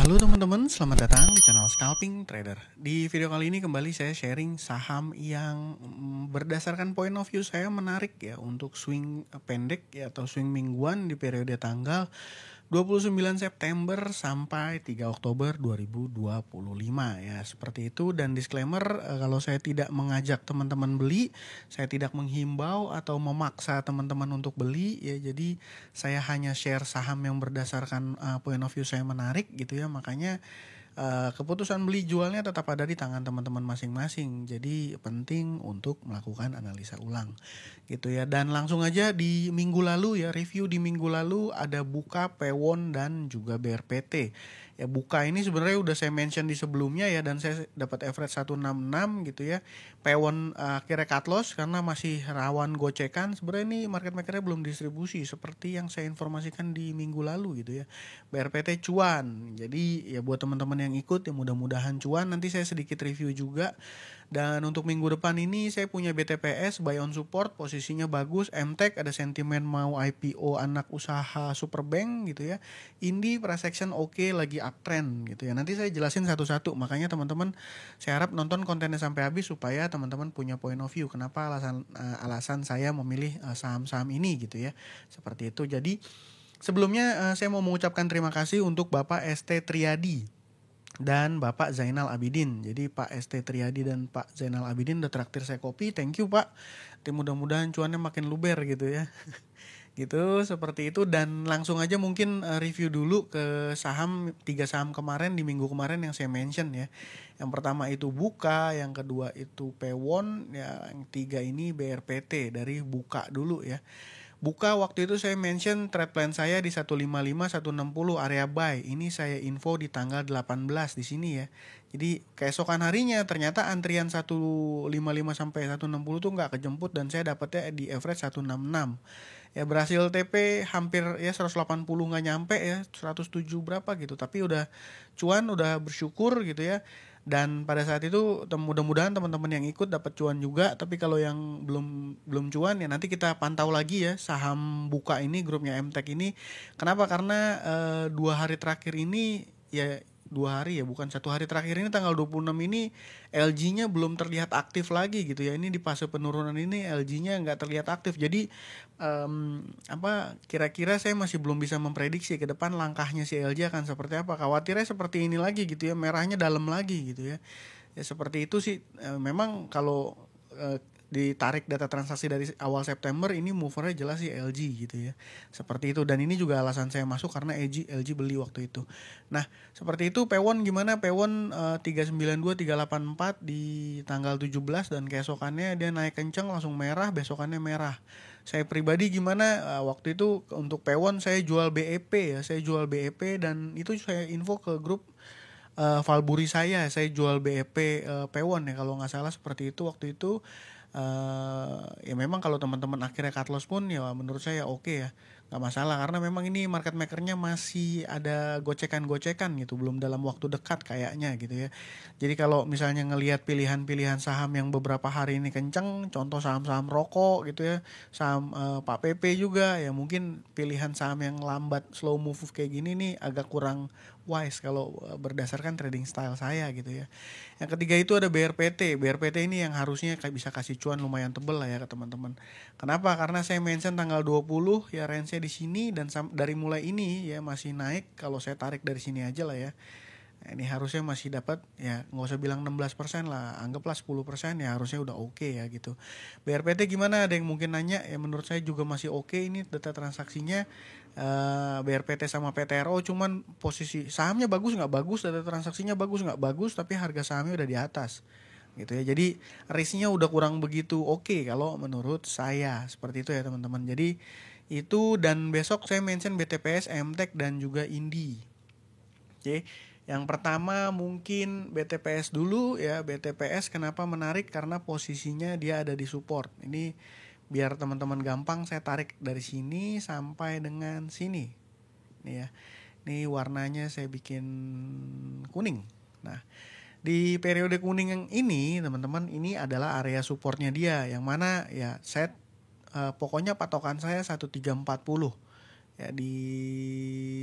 Halo teman-teman, selamat datang di channel Scalping Trader. Di video kali ini kembali saya sharing saham yang berdasarkan point of view saya menarik ya untuk swing pendek ya atau swing mingguan di periode tanggal 29 September sampai 3 Oktober 2025 ya. Seperti itu, dan disclaimer kalau saya tidak mengajak teman-teman beli, saya tidak menghimbau atau memaksa teman-teman untuk beli ya. Jadi saya hanya share saham yang berdasarkan point of view saya menarik gitu ya. Makanya keputusan beli jualnya tetap ada di tangan teman-teman masing-masing. Jadi penting untuk melakukan analisa ulang gitu ya. Dan langsung aja di minggu lalu ya, review di minggu lalu ada Buka, Pewon dan juga BRPT. Ya Buka ini sebenarnya udah saya mention di sebelumnya ya, dan saya dapat average 166 gitu ya. Pewon akhirnya cut loss karena masih rawan gocekan. Sebenarnya ini market makernya belum distribusi seperti yang saya informasikan di minggu lalu gitu ya. BRPT cuan. Jadi ya buat teman-teman yang ikut ya mudah-mudahan cuan. Nanti saya sedikit review juga. Dan untuk minggu depan ini saya punya BTPS buy on support, posisinya bagus. MTech ada sentimen mau IPO anak usaha Superbank gitu ya. Indi prasection oke, lagi uptrend gitu ya. Nanti saya jelasin satu-satu. Makanya teman-teman saya harap nonton kontennya sampai habis supaya teman-teman punya point of view kenapa alasan saya memilih saham-saham ini gitu ya. Seperti itu. Jadi sebelumnya saya mau mengucapkan terima kasih untuk Bapak ST Triadi dan Bapak Zainal Abidin. Jadi Pak ST Triadi dan Pak Zainal Abidin udah traktir saya kopi. Thank you Pak. Mudah-mudahan cuannya makin luber gitu ya. Gitu, seperti itu. Dan langsung aja mungkin review dulu ke saham, 3 saham kemarin di minggu kemarin yang saya mention ya. Yang pertama itu Buka, yang kedua itu Pewon, ya, yang tiga ini BRPT. Dari Buka dulu ya. Buka waktu itu saya mention trade plan saya di 155 160 area buy. Ini saya info di tanggal 18 di sini ya. Jadi keesokan harinya ternyata antrian 155 sampai 160 tuh nggak kejemput dan saya dapatnya di average 166. Ya berhasil TP hampir ya 180 nggak nyampe ya, 107 berapa gitu. Tapi udah cuan, udah bersyukur gitu ya. Dan pada saat itu mudah-mudahan teman-teman yang ikut dapat cuan juga. Tapi kalau yang belum cuan ya nanti kita pantau lagi ya saham Buka ini, grupnya MTech ini. Kenapa? Karena 2 hari terakhir ini ya, 2 hari ya, bukan 1 hari terakhir ini tanggal 26 ini LG-nya belum terlihat aktif lagi gitu ya. Ini di fase penurunan ini LG-nya nggak terlihat aktif. Jadi kira-kira saya masih belum bisa memprediksi ke depan langkahnya si LG akan seperti apa. Khawatirnya seperti ini lagi gitu ya, merahnya dalam lagi gitu ya. Ya seperti itu sih. Memang kalau ditarik data transaksi dari awal September ini movernya jelas sih LG gitu ya. Seperti itu, dan ini juga alasan saya masuk karena LG beli waktu itu. Nah, seperti itu. Pewon gimana? Pewon 392 384 di tanggal 17 dan keesokannya dia naik kencang langsung merah, besokannya merah. Saya pribadi gimana? Waktu itu untuk Pewon saya jual BEP ya, saya jual BEP dan itu saya info ke grup Valburi saya jual BEP Pewon ya kalau nggak salah seperti itu waktu itu. Ya memang kalau teman-teman akhirnya cut loss pun ya menurut saya oke ya, nggak masalah karena memang ini market makernya masih ada gocekan-gocekan gitu, belum dalam waktu dekat kayaknya gitu ya. Jadi kalau misalnya ngelihat pilihan-pilihan saham yang beberapa hari ini kenceng, contoh saham-saham rokok gitu ya, saham Pak PP juga ya, mungkin pilihan saham yang lambat slow move kayak gini nih agak kurang wise kalau berdasarkan trading style saya gitu ya. Yang ketiga itu ada BRPT. BRPT ini yang harusnya bisa kasih cuan lumayan tebel lah ya ke teman-teman. Kenapa? Karena saya mention tanggal 20 ya, range-nya di sini dan dari mulai ini ya masih naik. Kalau saya tarik dari sini aja lah ya. Nah, ini harusnya masih dapat ya, nggak usah bilang 16% lah, anggaplah 10% ya harusnya udah oke ya gitu. BRPT gimana? Ada yang mungkin nanya ya, menurut saya juga masih oke ini data transaksinya. BRPT sama PTRO, cuman posisi sahamnya bagus nggak bagus, data transaksinya bagus nggak bagus, tapi harga sahamnya udah di atas gitu ya. Jadi risknya udah kurang begitu oke kalau menurut saya, seperti itu ya teman-teman. Jadi itu, dan besok saya mention BTPS, MTech dan juga Indi. Oke. Yang pertama mungkin BTPS dulu ya. BTPS kenapa menarik? Karena posisinya dia ada di support. Ini biar teman-teman gampang, saya tarik dari sini sampai dengan sini. Nih ya. Ini warnanya saya bikin kuning. Nah, di periode kuning yang ini teman-teman, ini adalah area supportnya dia, yang mana ya pokoknya patokan saya 1340 ya, di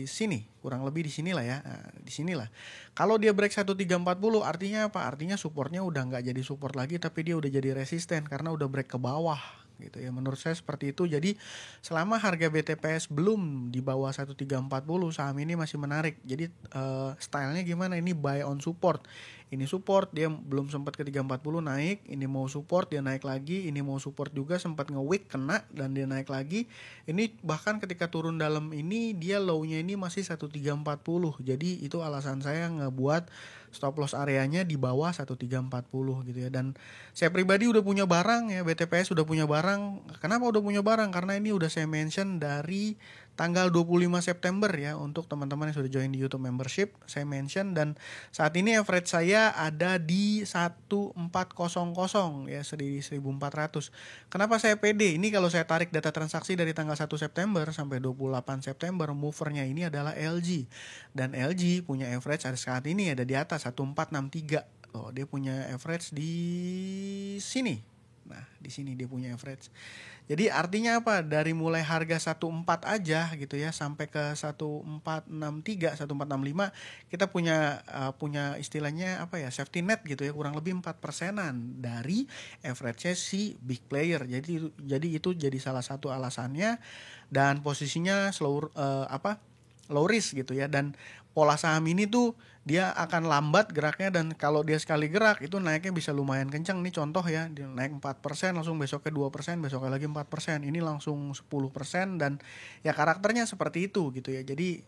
sini, kurang lebih di sinilah ya. Nah, di sinilah. Kalau dia break 1340 artinya apa? Artinya supportnya udah nggak jadi support lagi, tapi dia udah jadi resisten karena udah break ke bawah gitu ya. Menurut saya seperti itu. Jadi selama harga BTPS belum di bawah 1340, saham ini masih menarik. Jadi stylenya gimana? Ini buy on support. Ini support, dia belum sempat ke 340 naik, ini mau support dia naik lagi, ini mau support juga sempat nge-wick kena dan dia naik lagi. Ini bahkan ketika turun dalam ini dia low-nya ini masih 1340. Jadi itu alasan saya ngebuat stop loss areanya di bawah 1340 gitu ya. Dan saya pribadi udah punya barang ya, BTPS udah punya barang. Kenapa udah punya barang? Karena ini udah saya mention dari tanggal 25 September ya, untuk teman-teman yang sudah join di YouTube membership, saya mention. Dan saat ini average saya ada di 1400 ya, di 1400. Kenapa saya pede? Ini kalau saya tarik data transaksi dari tanggal 1 September sampai 28 September, movernya ini adalah LG. Dan LG punya average ada saat ini ada di atas 1463. Oh, dia punya average di sini. Nah, di sini dia punya average. Jadi artinya apa? Dari mulai harga 14 aja gitu ya sampai ke 1463, 1465 kita punya istilahnya apa ya? Safety net gitu ya, kurang lebih 4%-an dari average-nya si big player. Jadi itu jadi salah satu alasannya, dan posisinya low risk gitu ya. Dan pola saham ini tuh dia akan lambat geraknya, dan kalau dia sekali gerak itu naiknya bisa lumayan kencang. Nih contoh ya, dia naik 4%, langsung besoknya 2%, besoknya lagi 4%, ini langsung 10%. Dan ya karakternya seperti itu gitu ya. Jadi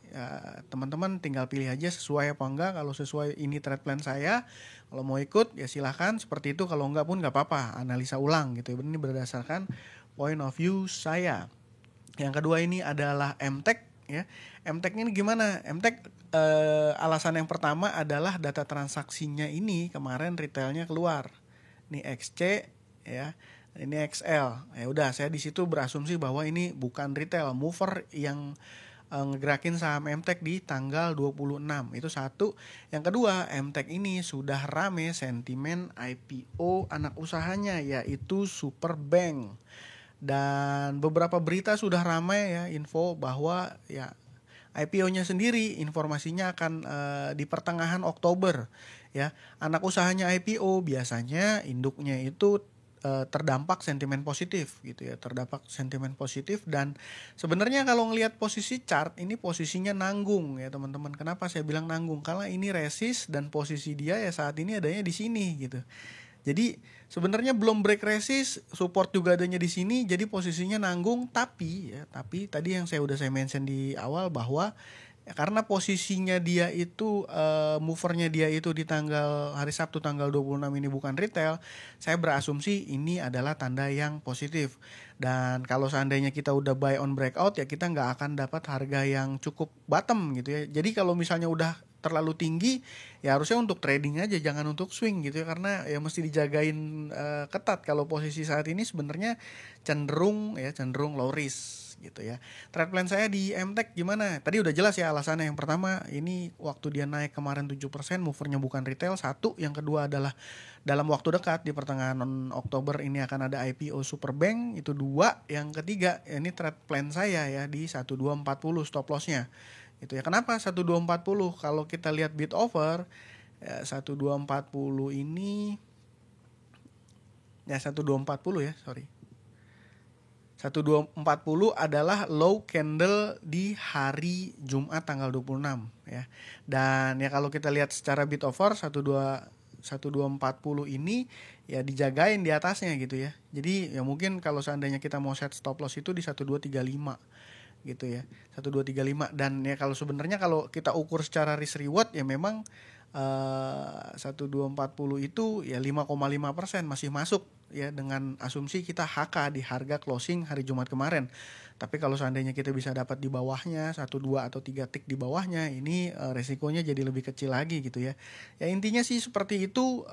teman-teman tinggal pilih aja sesuai apa enggak. Kalau sesuai ini trade plan saya, kalau mau ikut ya silahkan seperti itu, kalau enggak pun enggak apa-apa, analisa ulang gitu ya. Ini berdasarkan point of view saya. Yang kedua ini adalah MTech ya. MTech ini gimana? MTech alasan yang pertama adalah data transaksinya ini kemarin retailnya keluar. Ini XC ya, ini XL. Ya udah, saya di situ berasumsi bahwa ini bukan retail, mover yang ngegerakin saham MTech di tanggal 26. Itu satu. Yang kedua, MTech ini sudah rame sentimen IPO anak usahanya, yaitu Superbank. Dan beberapa berita sudah ramai ya, info bahwa ya IPO-nya sendiri informasinya akan di pertengahan Oktober ya. Anak usahanya IPO biasanya induknya itu terdampak sentimen positif gitu ya, terdampak sentimen positif. Dan sebenarnya kalau ngelihat posisi chart ini posisinya nanggung ya teman-teman. Kenapa saya bilang nanggung? Karena ini resist dan posisi dia ya saat ini adanya di sini gitu. Jadi sebenarnya belum break resist, support juga adanya di sini, jadi posisinya nanggung. Tapi tadi yang saya mention di awal bahwa ya, karena posisinya dia itu movernya dia itu di hari Sabtu tanggal 26 ini bukan retail, saya berasumsi ini adalah tanda yang positif. Dan kalau seandainya kita udah buy on breakout ya kita nggak akan dapat harga yang cukup bottom gitu ya. Jadi kalau misalnya udah terlalu tinggi ya harusnya untuk trading aja, jangan untuk swing gitu ya, karena ya mesti dijagain ketat. Kalau posisi saat ini sebenarnya cenderung low risk gitu ya. Trade plan saya di MTech gimana? Tadi udah jelas ya alasannya. Yang pertama ini waktu dia naik kemarin 7%, movernya bukan retail, satu. Yang kedua adalah dalam waktu dekat di pertengahan Oktober ini akan ada IPO Superbank, itu dua. Yang ketiga ini trade plan saya ya di 1240 stop lossnya itu ya. Kenapa 1240? Kalau kita lihat bid over ya, 1240 ini ya 1240 ya, sorry. 1240 adalah low candle di hari Jumat tanggal 26 ya. Dan ya kalau kita lihat secara bid over 1240 ini ya dijagain di atasnya gitu ya. Jadi ya mungkin kalau seandainya kita mau set stop loss itu di 1235 gitu ya, 1235. Dan ya kalau sebenarnya kalau kita ukur secara risk reward ya memang 1240 itu ya 5,5% masih masuk ya, dengan asumsi kita HK di harga closing hari Jumat kemarin. Tapi kalau seandainya kita bisa dapat di bawahnya 1, 2 atau 3 tick di bawahnya, ini resikonya jadi lebih kecil lagi gitu ya. Ya intinya sih seperti itu.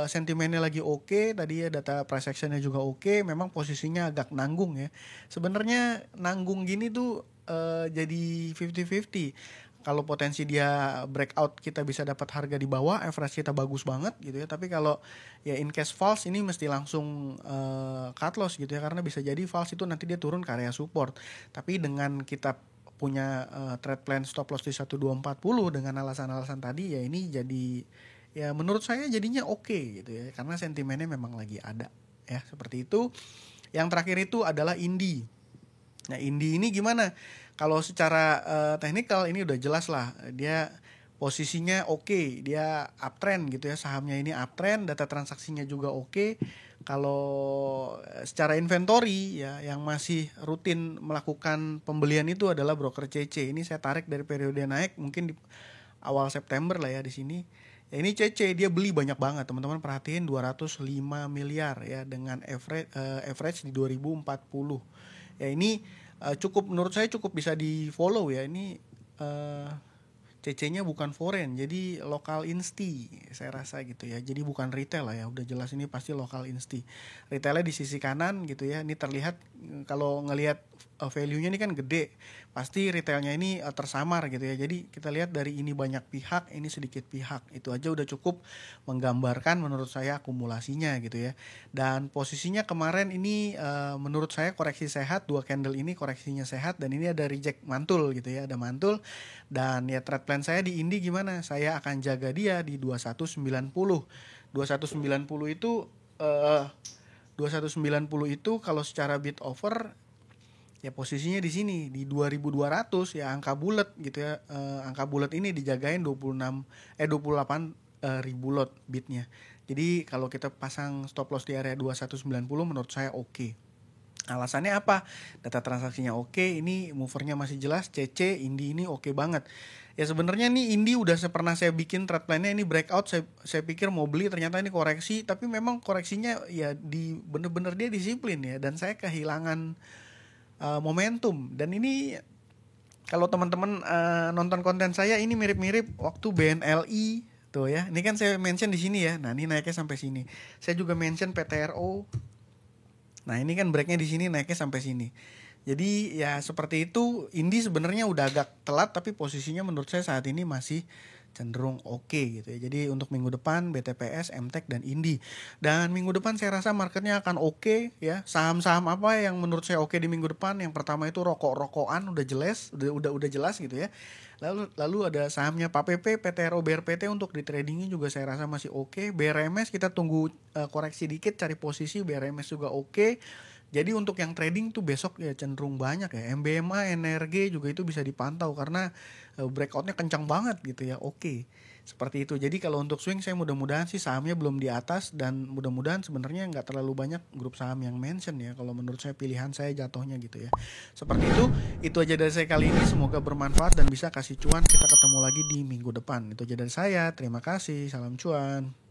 Sentimennya lagi oke, tadi ya data price actionnya juga oke. Memang posisinya agak nanggung ya. Sebenarnya nanggung gini tuh jadi 50-50. Kalau potensi dia breakout kita bisa dapat harga di bawah, average kita bagus banget gitu ya. Tapi kalau ya in case false ini mesti langsung cut loss gitu ya, karena bisa jadi false itu nanti dia turun ke area support. Tapi dengan kita punya trade plan stop loss di 1240 dengan alasan-alasan tadi, ya ini jadi, ya menurut saya jadinya oke gitu ya, karena sentimennya memang lagi ada ya, seperti itu. Yang terakhir itu adalah Indi. Nah, Indi ini gimana? Kalau secara teknikal ini udah jelas lah, dia posisinya oke, dia uptrend gitu ya, sahamnya ini uptrend, data transaksinya juga oke. Kalau secara inventory ya, yang masih rutin melakukan pembelian itu adalah broker CC. Ini saya tarik dari periode naik mungkin di awal September lah ya di sini. Ya ini CC dia beli banyak banget, teman-teman perhatiin 205 miliar ya, dengan average di 2040. Ya ini cukup, menurut saya cukup bisa di follow ya. Ini CC-nya bukan foreign, jadi lokal insti saya rasa gitu ya. Jadi bukan retail lah ya, udah jelas ini pasti lokal insti. Retailnya di sisi kanan gitu ya. Ini terlihat kalau ngelihat value-nya ini kan gede, pasti retailnya ini tersamar gitu ya. Jadi kita lihat dari ini banyak pihak, ini sedikit pihak, itu aja udah cukup menggambarkan menurut saya akumulasinya gitu ya. Dan posisinya kemarin ini menurut saya koreksi sehat, 2 candle ini koreksinya sehat, dan ini ada reject mantul gitu ya, ada mantul. Dan ya trade plan saya di Indi gimana? Saya akan jaga dia di 2190. 2190 itu 2190 itu kalau secara bid over ya posisinya di sini di 2200 ya, angka bulat gitu ya. Angka bulat ini dijagain 28 ribu lot bidnya. Jadi kalau kita pasang stop loss di area 2190 menurut saya oke. Alasannya apa? Data transaksinya oke, ini movernya masih jelas, CC, Indi ini oke banget. Ya sebenarnya nih Indi udah pernah saya bikin trade plan-nya, ini breakout, saya pikir mau beli, ternyata ini koreksi, tapi memang koreksinya ya bener-bener dia disiplin ya, dan saya kehilangan momentum. Dan ini kalau teman-teman nonton konten saya, ini mirip-mirip waktu BNLI tuh ya. Ini kan saya mention di sini ya. Nah, ini naiknya sampai sini. Saya juga mention PTRO. Nah, ini kan breaknya di sini, naiknya sampai sini. Jadi ya seperti itu. Indi sebenarnya udah agak telat, tapi posisinya menurut saya saat ini masih cenderung oke gitu ya. Jadi untuk minggu depan BTPS, MTEK dan Indi. Dan minggu depan saya rasa marketnya akan oke ya. Saham-saham apa yang menurut saya oke di minggu depan? Yang pertama itu rokok-rokokan, udah jelas, udah jelas gitu ya. Lalu ada sahamnya Pak PP, PTRO, BRPT untuk di tradingnya juga saya rasa masih oke. BRMS kita tunggu koreksi dikit, cari posisi. BRMS juga oke. Jadi untuk yang trading tuh besok ya cenderung banyak ya. MBMA, NRG juga itu bisa dipantau karena breakoutnya kencang banget gitu ya. Oke. Seperti itu. Jadi kalau untuk swing saya mudah-mudahan sih sahamnya belum di atas, dan mudah-mudahan sebenarnya nggak terlalu banyak grup saham yang mention ya. Kalau menurut saya pilihan saya jatuhnya gitu ya. Seperti itu. Itu aja dari saya kali ini. Semoga bermanfaat dan bisa kasih cuan. Kita ketemu lagi di minggu depan. Itu aja dari saya. Terima kasih. Salam cuan.